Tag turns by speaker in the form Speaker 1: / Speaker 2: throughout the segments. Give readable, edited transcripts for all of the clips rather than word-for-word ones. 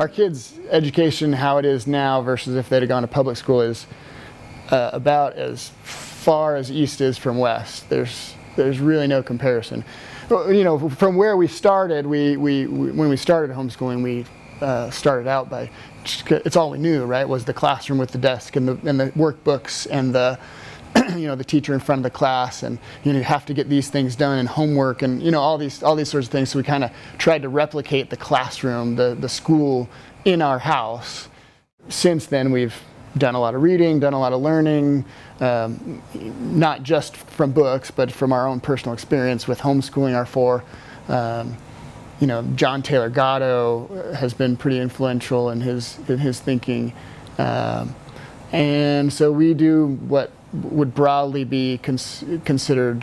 Speaker 1: our kids' education, how it is now versus if they'd have gone to public school, is about as far as east is from west. There's really no comparison. You know, from where we started, when we started homeschooling, we started out by, it's all we knew, right? Was the classroom with the desk and the workbooks and the you know, the teacher in front of the class, and you have to get these things done, and homework, and all these sorts of things. So we kind of tried to replicate the classroom, the school in our house. Since then, we've done a lot of reading, done a lot of learning, not just from books, but from our own personal experience with homeschooling our four. John Taylor Gatto has been pretty influential in his thinking, and so we do what would broadly be considered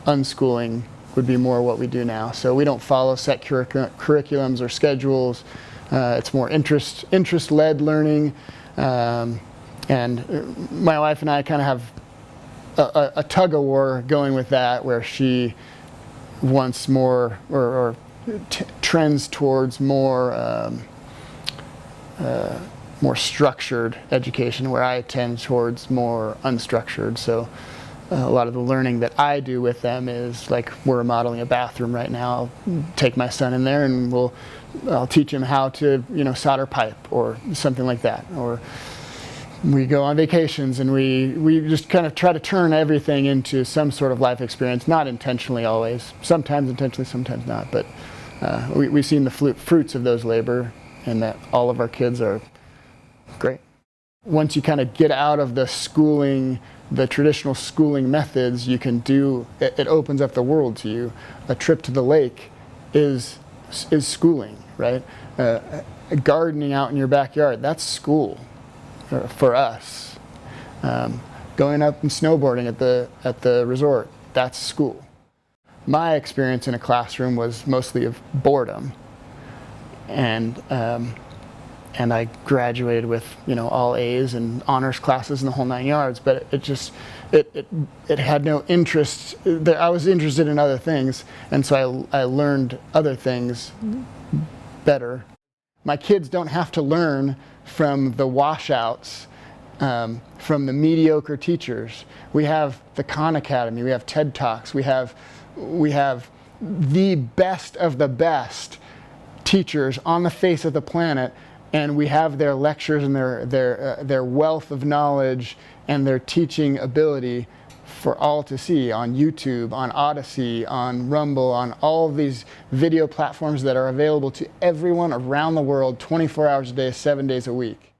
Speaker 1: unschooling, would be more what we do now. So we don't follow set curriculums or schedules. It's more interest-led learning, and my wife and I kind of have a tug-of-war going with that, where she wants more or trends towards more structured education, where I tend towards more unstructured. So a lot of the learning that I do with them is like, we're remodeling a bathroom right now. I'll take my son in there and I'll teach him how to solder pipe or something like that. Or we go on vacations and we just kind of try to turn everything into some sort of life experience, not intentionally always, sometimes intentionally, sometimes not, but we've seen the fruits of those labor, and that all of our kids are great. Once you kind of get out of the schooling, the traditional schooling methods, you can do, it opens up the world to you. A trip to the lake is schooling, right? Gardening out in your backyard, that's school for us. Going up and snowboarding at the resort, that's school. My experience in a classroom was mostly of boredom, and I graduated with all A's and honors classes and the whole 9 yards. But it had no interest. I was interested in other things, and so I learned other things better. My kids don't have to learn from the washouts, from the mediocre teachers. We have the Khan Academy. We have TED Talks. We have the best of the best teachers on the face of the planet. And we have their lectures and their wealth of knowledge and their teaching ability for all to see on YouTube, on Odyssey, on Rumble, on all of these video platforms that are available to everyone around the world 24 hours a day, 7 days a week.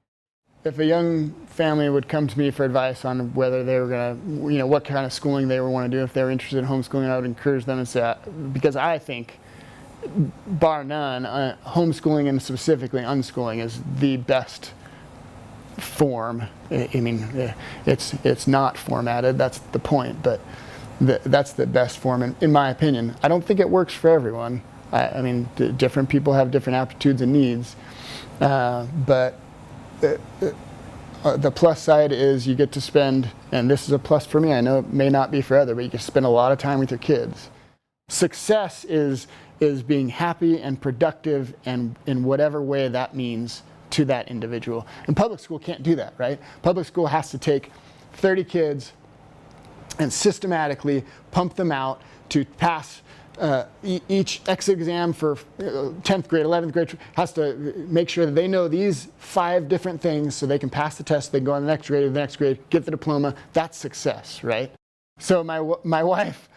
Speaker 1: If a young family would come to me for advice on whether they were going to, what kind of schooling they would want to do, if they were interested in homeschooling, I would encourage them and say, because I think, bar none, homeschooling and specifically unschooling is the best form. I mean, it's not formatted, that's the point, but that's the best form in my opinion. I don't think it works for everyone. I mean, different people have different aptitudes and needs, but the plus side is you get to spend, and this is a plus for me, I know it may not be for others, but you can spend a lot of time with your kids. Success is being happy and productive, and in whatever way that means to that individual. And public school can't do that, right? Public school has to take 30 kids and systematically pump them out to pass each exit exam for 10th grade, 11th grade, has to make sure that they know these 5 different things so they can pass the test, they can go on the next grade, get the diploma. That's success, right? So my wife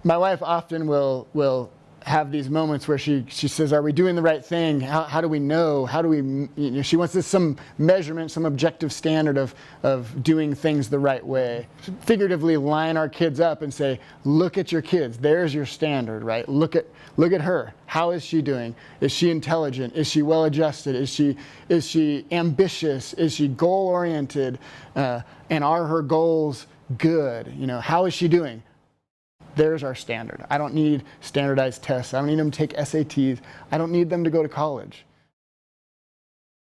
Speaker 1: often will have these moments where she says, are we doing the right thing? How do we know? How do we, she wants some measurement, some objective standard of doing things the right way. Figuratively line our kids up and say, look at your kids. There's your standard, right? Look at her. How is she doing? Is she intelligent? Is she well-adjusted? Is she ambitious? Is she goal-oriented? And are her goals good? How is she doing? There's our standard. I don't need standardized tests. I don't need them to take SATs. I don't need them to go to college.